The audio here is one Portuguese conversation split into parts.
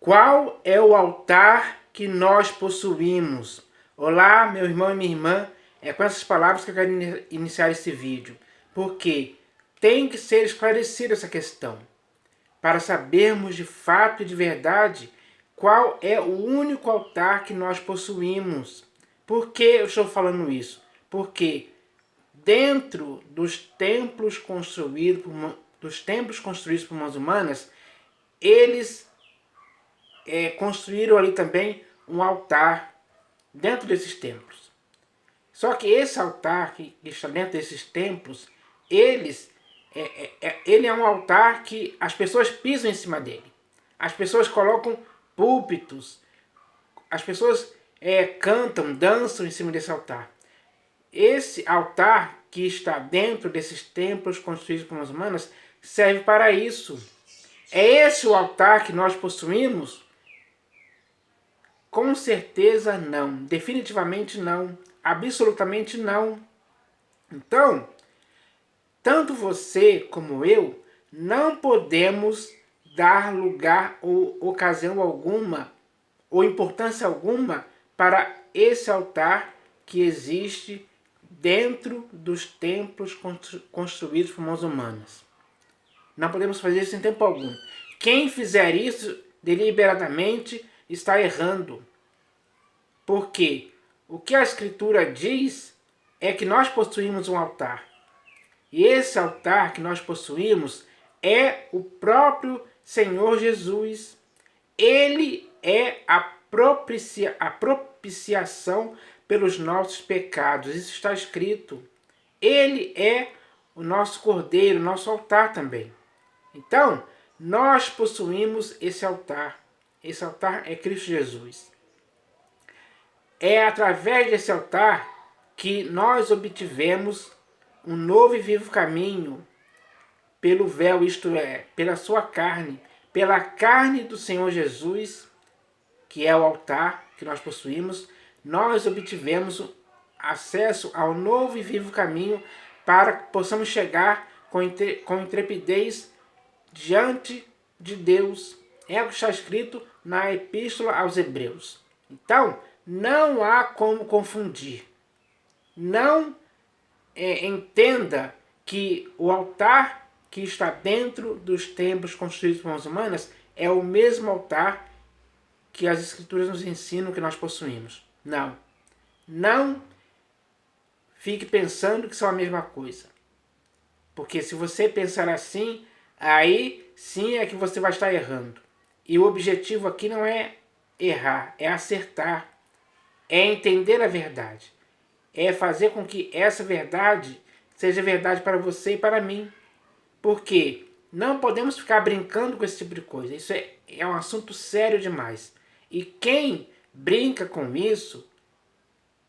Qual é o altar que nós possuímos? Olá, meu irmão e minha irmã. É com essas palavras que eu quero iniciar esse vídeo. Porque tem que ser esclarecida essa questão. Para sabermos de fato e de verdade qual é o único altar que nós possuímos. Por que eu estou falando isso? Porque dentro dos templos construídos por mãos humanas, eles construíram ali também um altar dentro desses templos. Só que esse altar que está dentro desses templos, ele é um altar que as pessoas pisam em cima dele. As pessoas colocam púlpitos, as pessoas cantam, dançam em cima desse altar. Esse altar que está dentro desses templos construídos por mãos humanas serve para isso. É esse o altar que nós possuímos? Com certeza não. Definitivamente não. Absolutamente não. Então, tanto você como eu não podemos dar lugar ou ocasião alguma ou importância alguma para esse altar que existe dentro dos templos construídos por mãos humanas. Não podemos fazer isso em tempo algum. Quem fizer isso deliberadamente está errando. Porque o que a Escritura diz é que nós possuímos um altar. E esse altar que nós possuímos é o próprio Senhor Jesus. Ele é a propiciação pelos nossos pecados. Isso está escrito. Ele é o nosso cordeiro, o nosso altar também. Então, nós possuímos esse altar. Esse altar é Cristo Jesus. É através desse altar que nós obtivemos um novo e vivo caminho pelo véu, isto é, pela sua carne, pela carne do Senhor Jesus, que é o altar que nós possuímos, nós obtivemos acesso ao novo e vivo caminho para que possamos chegar com intrepidez diante de Deus. É o que está escrito na Epístola aos Hebreus. Então, não há como confundir. Não entenda que o altar que está dentro dos templos construídos por mãos humanas é o mesmo altar que as Escrituras nos ensinam que nós possuímos. Não. Não fique pensando que são a mesma coisa. Porque se você pensar assim, aí sim é que você vai estar errando. E o objetivo aqui não é errar, é acertar. É entender a verdade. É fazer com que essa verdade seja verdade para você e para mim. Porque não podemos ficar brincando com esse tipo de coisa. Isso é um assunto sério demais. E quem brinca com isso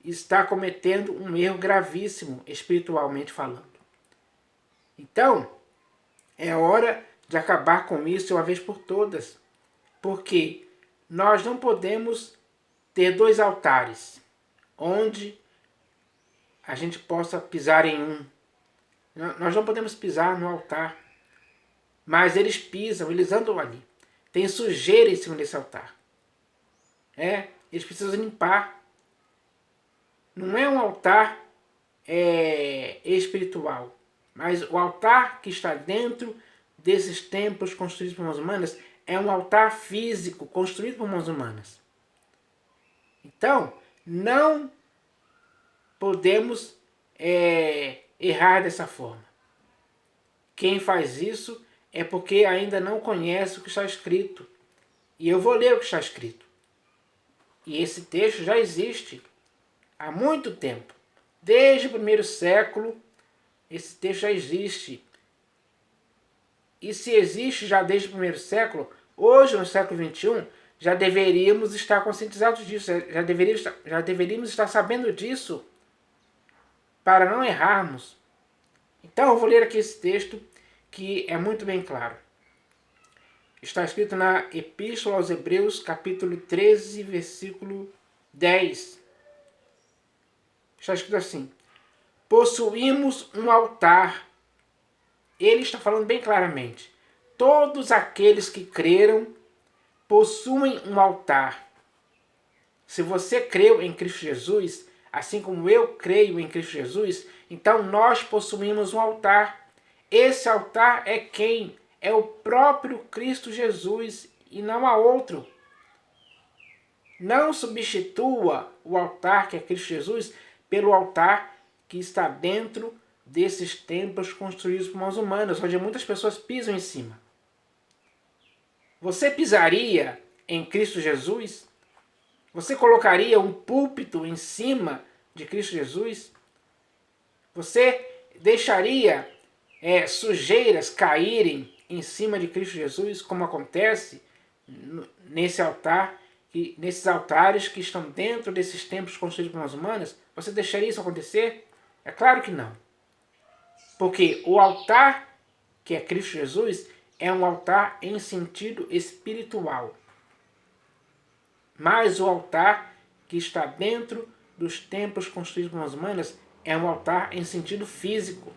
está cometendo um erro gravíssimo, espiritualmente falando. Então, é hora de acabar com isso de uma vez por todas. Porque nós não podemos ter dois altares onde a gente possa pisar em um. Nós não podemos pisar no altar, mas eles pisam, eles andam ali. Tem sujeira em cima desse altar. Eles precisam limpar. Não é um altar espiritual, mas o altar que está dentro desses templos construídos por mãos humanas é um altar físico construído por mãos humanas. Então, não podemos errar dessa forma. Quem faz isso é porque ainda não conhece o que está escrito. E eu vou ler o que está escrito. E esse texto já existe há muito tempo. Desde o primeiro século, esse texto já existe. E se existe já desde o primeiro século, hoje, no século XXI, já deveríamos estar conscientizados disso, já deveríamos estar sabendo disso, para não errarmos. Então eu vou ler aqui esse texto que é muito bem claro. Está escrito na Epístola aos Hebreus, capítulo 13, versículo 10. Está escrito assim: possuímos um altar. Ele está falando bem claramente. Todos aqueles que creram possuem um altar. Se você creu em Cristo Jesus, assim como eu creio em Cristo Jesus, então nós possuímos um altar. Esse altar é quem? É o próprio Cristo Jesus e não há outro. Não substitua o altar que é Cristo Jesus pelo altar que está dentro desses templos construídos por mãos humanas, onde muitas pessoas pisam em cima. Você pisaria em Cristo Jesus? Você colocaria um púlpito em cima de Cristo Jesus? Você deixaria sujeiras caírem em cima de Cristo Jesus, como acontece nesse altar, nesses altares que estão dentro desses templos construídos por mãos humanas? Você deixaria isso acontecer? É claro que não. Porque o altar, que é Cristo Jesus, é um altar em sentido espiritual. Mas o altar que está dentro dos templos construídos por mãos humanas é um altar em sentido físico.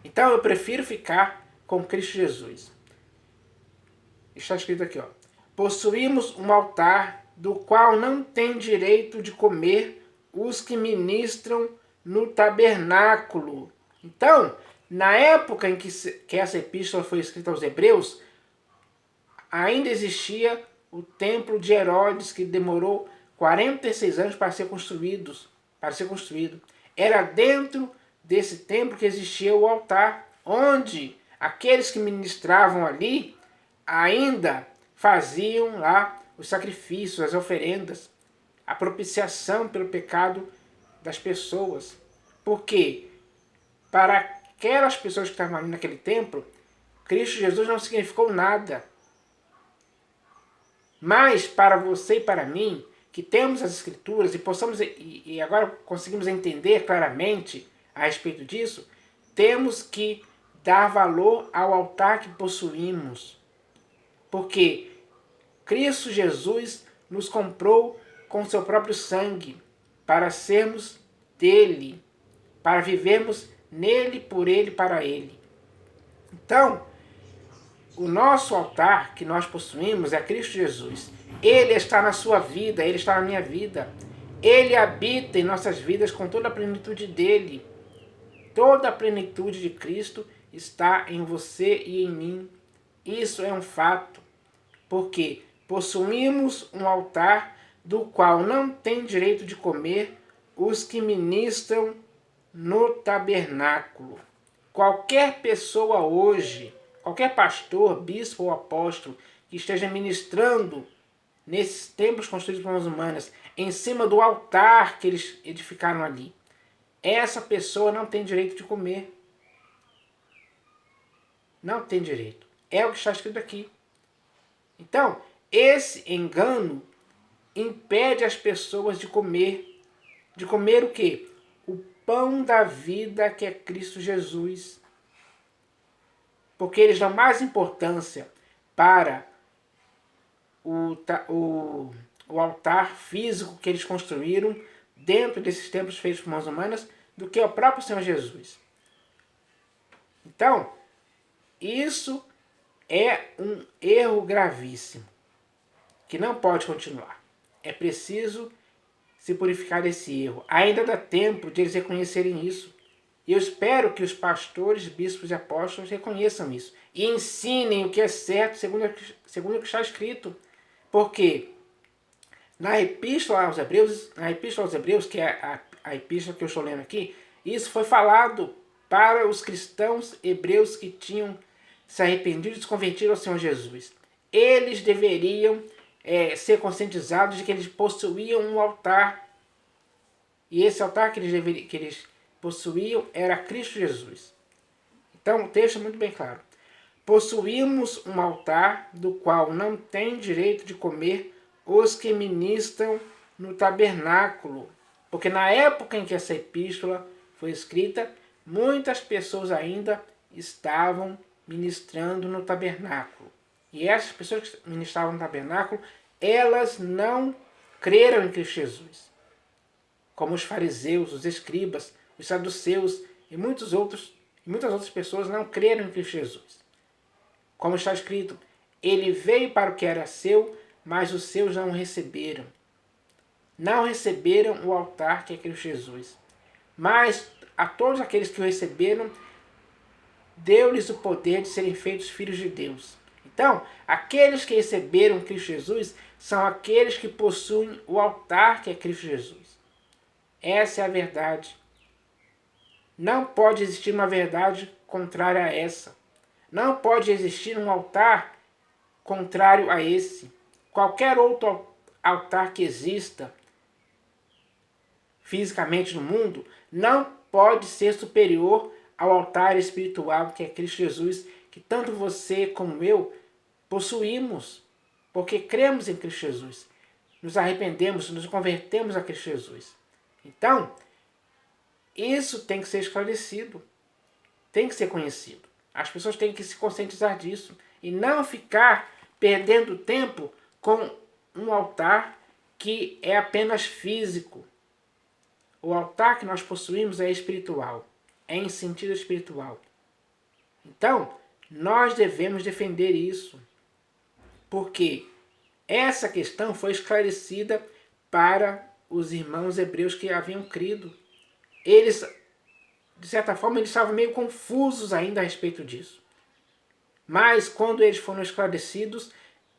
Então eu prefiro ficar com Cristo Jesus. Está escrito aqui, ó. Possuímos um altar do qual não tem direito de comer os que ministram no tabernáculo. Então, na época em que essa epístola foi escrita aos Hebreus, ainda existia o templo de Herodes, que demorou 46 anos para ser construído. Era dentro desse templo que existia o altar, onde aqueles que ministravam ali ainda faziam lá os sacrifícios, as oferendas, a propiciação pelo pecado das pessoas. Porque para aquelas pessoas que estavam ali naquele templo, Cristo Jesus não significou nada. Mas para você e para mim, que temos as Escrituras e agora conseguimos entender claramente a respeito disso, temos que dar valor ao altar que possuímos. Porque Cristo Jesus nos comprou com seu próprio sangue para sermos dele, para vivermos nele, por ele, para ele. Então, o nosso altar que nós possuímos é Cristo Jesus. Ele está na sua vida, ele está na minha vida. Ele habita em nossas vidas com toda a plenitude dele. Toda a plenitude de Cristo está em você e em mim. Isso é um fato, porque possuímos um altar do qual não tem direito de comer os que ministram no tabernáculo. Qualquer pessoa hoje, qualquer pastor, bispo ou apóstolo que esteja ministrando nesses templos construídos por mãos humanas, em cima do altar que eles edificaram ali, essa pessoa não tem direito de comer. Não tem direito. É o que está escrito aqui. Então, esse engano impede as pessoas de comer. De comer o quê? O pão da vida, que é Cristo Jesus. Porque eles dão mais importância para o altar físico que eles construíram dentro desses templos feitos por mãos humanas do que ao próprio Senhor Jesus. Então, isso é um erro gravíssimo, que não pode continuar. É preciso se purificar desse erro. Ainda dá tempo de eles reconhecerem isso. E eu espero que os pastores, bispos e apóstolos reconheçam isso. E ensinem o que é certo segundo o que está escrito. Porque na Epístola aos Hebreus, que é a epístola que eu estou lendo aqui, isso foi falado para os cristãos hebreus que tinham se arrependido e se convertido ao Senhor Jesus. Eles deveriam ser conscientizados de que eles possuíam um altar. E esse altar que eles possuíam era Cristo Jesus. Então o texto é muito bem claro. Possuímos um altar do qual não tem direito de comer os que ministram no tabernáculo. Porque na época em que essa epístola foi escrita, muitas pessoas ainda estavam ministrando no tabernáculo. E essas pessoas que ministravam no tabernáculo, elas não creram em Cristo Jesus. Como os fariseus, os escribas, os saduceus e muitas outras pessoas não creram em Cristo Jesus. Como está escrito, Ele veio para o que era seu, mas os seus não o receberam. Não receberam o altar que é Cristo Jesus. Mas a todos aqueles que o receberam, deu-lhes o poder de serem feitos filhos de Deus. Então, aqueles que receberam Cristo Jesus são aqueles que possuem o altar que é Cristo Jesus. Essa é a verdade. Não pode existir uma verdade contrária a essa. Não pode existir um altar contrário a esse. Qualquer outro altar que exista fisicamente no mundo não pode ser superior ao altar espiritual que é Cristo Jesus, que tanto você como eu possuímos, porque cremos em Cristo Jesus. Nos arrependemos, nos convertemos a Cristo Jesus. Então, isso tem que ser esclarecido, tem que ser conhecido. As pessoas têm que se conscientizar disso e não ficar perdendo tempo com um altar que é apenas físico. O altar que nós possuímos é espiritual, é em sentido espiritual. Então, nós devemos defender isso, porque essa questão foi esclarecida para os irmãos hebreus que haviam crido. Eles, de certa forma, eles estavam meio confusos ainda a respeito disso. Mas quando eles foram esclarecidos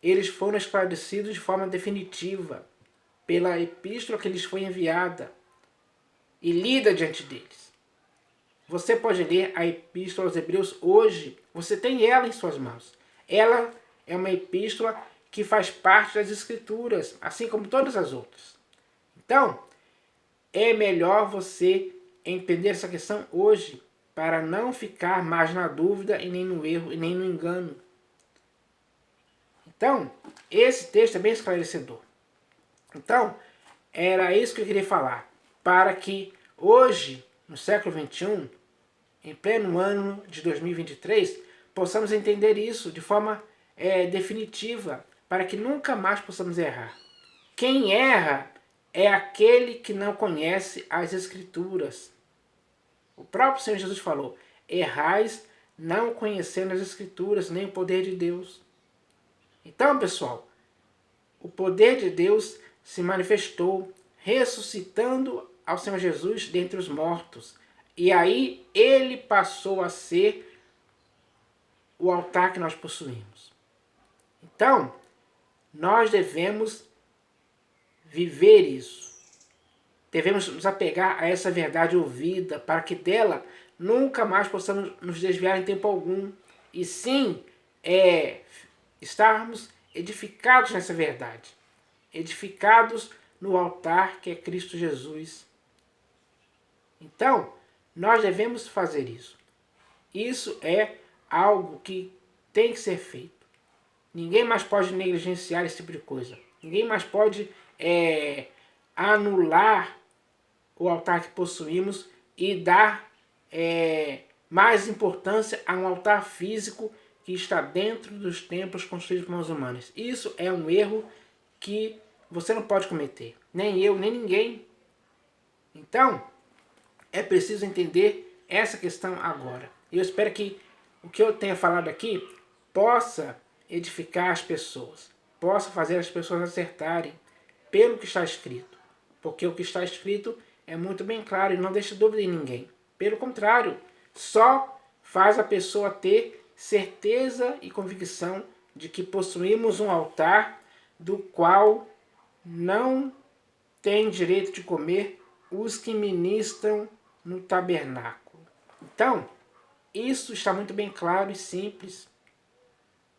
de forma definitiva, pela epístola que lhes foi enviada e lida diante deles. Você pode ler a epístola aos Hebreus hoje, você tem ela em suas mãos. Ela é uma epístola que faz parte das Escrituras, assim como todas as outras. Então, é melhor você entender essa questão hoje, para não ficar mais na dúvida e nem no erro e nem no engano. Então, esse texto é bem esclarecedor. Então, era isso que eu queria falar, para que hoje, no século XXI, em pleno ano de 2023, possamos entender isso de forma definitiva, para que nunca mais possamos errar. Quem erra é aquele que não conhece as Escrituras. O próprio Senhor Jesus falou: errais não conhecendo as Escrituras, nem o poder de Deus. Então, pessoal, o poder de Deus se manifestou, ressuscitando ao Senhor Jesus dentre os mortos. E aí ele passou a ser o altar que nós possuímos. Então, nós devemos viver isso. Devemos nos apegar a essa verdade ouvida, para que dela nunca mais possamos nos desviar em tempo algum. E sim, estarmos edificados nessa verdade. Edificados no altar que é Cristo Jesus. Então, nós devemos fazer isso. Isso é algo que tem que ser feito. Ninguém mais pode negligenciar esse tipo de coisa. Ninguém mais pode anular o altar que possuímos e dar mais importância a um altar físico que está dentro dos templos construídos por mãos humanas. Isso é um erro que você não pode cometer. Nem eu, nem ninguém. Então, é preciso entender essa questão agora. Eu espero que o que eu tenha falado aqui possa edificar as pessoas, possa fazer as pessoas acertarem pelo que está escrito. Porque o que está escrito é muito bem claro e não deixa dúvida em ninguém. Pelo contrário, só faz a pessoa ter certeza e convicção de que possuímos um altar do qual não tem direito de comer os que ministram no tabernáculo. Então, isso está muito bem claro e simples.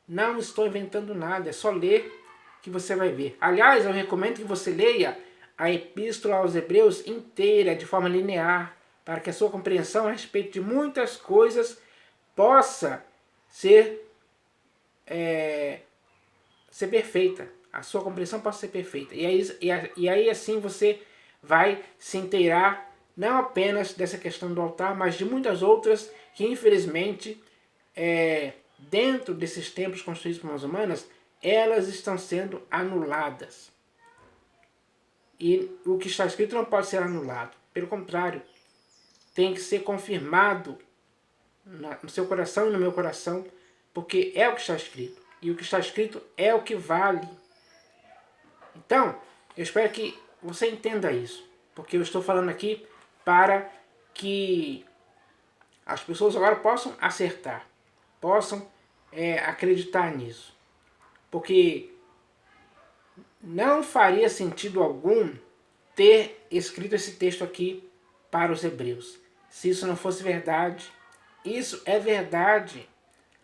Não estou inventando nada, é só ler que você vai ver. Aliás, eu recomendo que você leia a Epístola aos Hebreus inteira, de forma linear, para que a sua compreensão a respeito de muitas coisas possa ser perfeita. A sua compreensão possa ser perfeita. E aí assim você vai se inteirar não apenas dessa questão do altar, mas de muitas outras que infelizmente dentro desses templos construídos por mãos humanas, elas estão sendo anuladas. E o que está escrito não pode ser anulado. Pelo contrário, tem que ser confirmado no seu coração e no meu coração, porque é o que está escrito. e o que está escrito é o que vale. Então, eu espero que você entenda isso, porque eu estou falando aqui para que as pessoas agora possam acertar, possam acreditar nisso. Porque não faria sentido algum ter escrito esse texto aqui para os hebreus, se isso não fosse verdade. Isso é verdade.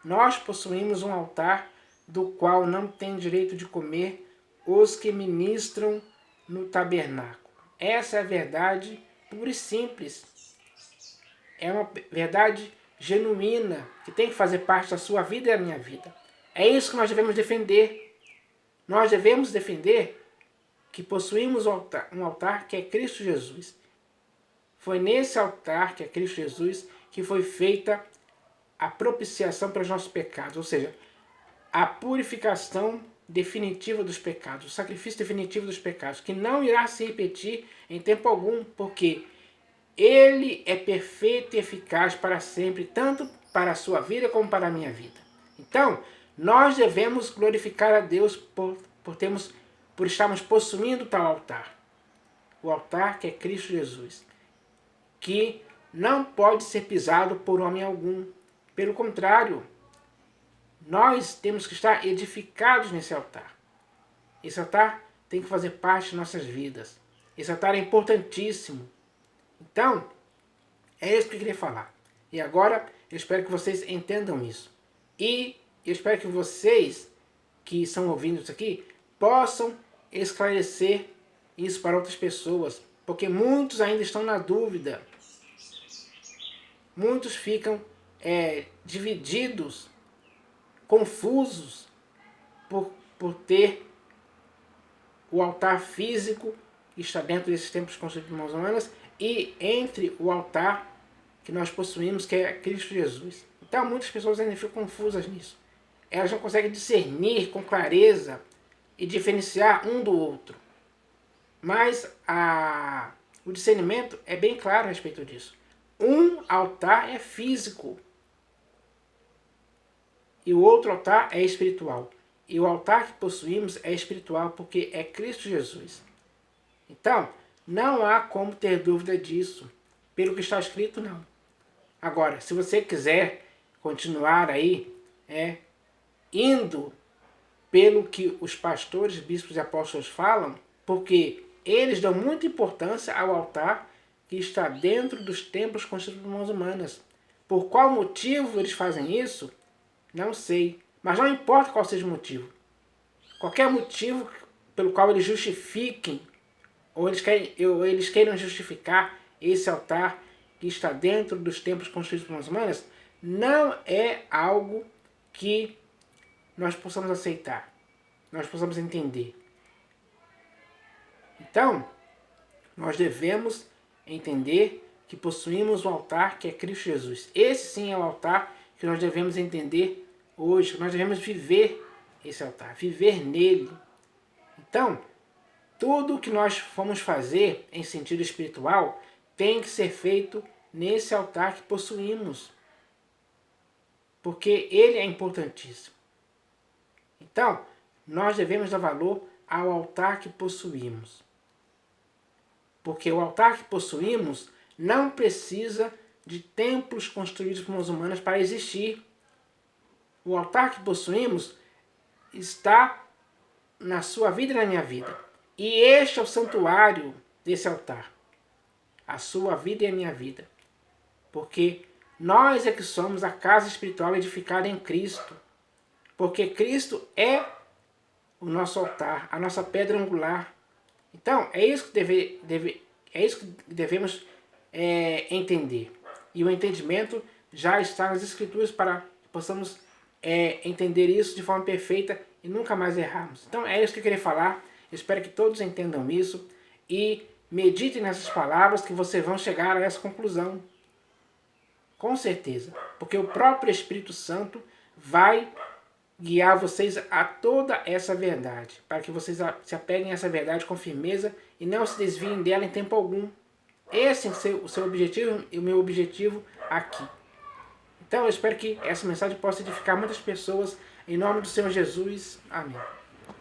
Nós possuímos um altar do qual não tem direito de comer os que ministram no tabernáculo. Essa é a verdade pura e simples. É uma verdade genuína que tem que fazer parte da sua vida e da minha vida. É isso que nós devemos defender. Nós devemos defender que possuímos um altar que é Cristo Jesus. Foi nesse altar que é Cristo Jesus que foi feita a propiciação para os nossos pecados, ou seja, a purificação definitiva dos pecados, o sacrifício definitivo dos pecados, que não irá se repetir em tempo algum, porque ele é perfeito e eficaz para sempre, tanto para a sua vida como para a minha vida. Então, nós devemos glorificar a Deus por estarmos possuindo tal altar. O altar que é Cristo Jesus, que não pode ser pisado por homem algum. Pelo contrário, nós temos que estar edificados nesse altar. Esse altar tem que fazer parte de nossas vidas. Esse altar é importantíssimo. Então, é isso que eu queria falar. E agora, eu espero que vocês entendam isso. E eu espero que vocês que estão ouvindo isso aqui possam esclarecer isso para outras pessoas. Porque muitos ainda estão na dúvida. Muitos ficam divididos, confusos, por ter o altar físico que está dentro desses templos construídos por mãos humanas e entre o altar que nós possuímos, que é Cristo Jesus. Então muitas pessoas ainda ficam confusas nisso. Elas não conseguem discernir com clareza e diferenciar um do outro. Mas o discernimento é bem claro a respeito disso. Um altar é físico e o outro altar é espiritual. E o altar que possuímos é espiritual porque é Cristo Jesus. Então, não há como ter dúvida disso. Pelo que está escrito, não. Agora, se você quiser continuar aí, indo pelo que os pastores, bispos e apóstolos falam, porque eles dão muita importância ao altar que está dentro dos templos construídos por mãos humanas. Por qual motivo eles fazem isso? Não sei. Mas não importa qual seja o motivo. Qualquer motivo pelo qual eles justifiquem, ou eles queiram justificar esse altar que está dentro dos templos construídos por mãos humanas, não é algo que nós possamos aceitar, nós possamos entender. Então, nós devemos entender que possuímos um altar que é Cristo Jesus. Esse sim é o altar que nós devemos entender hoje, que nós devemos viver esse altar, viver nele. Então, tudo que nós formos fazer em sentido espiritual tem que ser feito nesse altar que possuímos, porque ele é importantíssimo. Então, nós devemos dar valor ao altar que possuímos, porque o altar que possuímos não precisa de templos construídos por mãos humanas para existir. O altar que possuímos está na sua vida e na minha vida. E este é o santuário desse altar. A sua vida e a minha vida. Porque nós é que somos a casa espiritual edificada em Cristo. Porque Cristo é o nosso altar, a nossa pedra angular. Então, é isso que devemos entender. E o entendimento já está nas Escrituras para que possamos entender isso de forma perfeita e nunca mais errarmos. Então, é isso que eu queria falar. Eu espero que todos entendam isso e meditem nessas palavras que vocês vão chegar a essa conclusão. Com certeza. Porque o próprio Espírito Santo vai guiar vocês a toda essa verdade, para que vocês se apeguem a essa verdade com firmeza e não se desviem dela em tempo algum. Esse é o seu objetivo e o meu objetivo aqui. Então eu espero que essa mensagem possa edificar muitas pessoas Em nome do Senhor Jesus. Amém.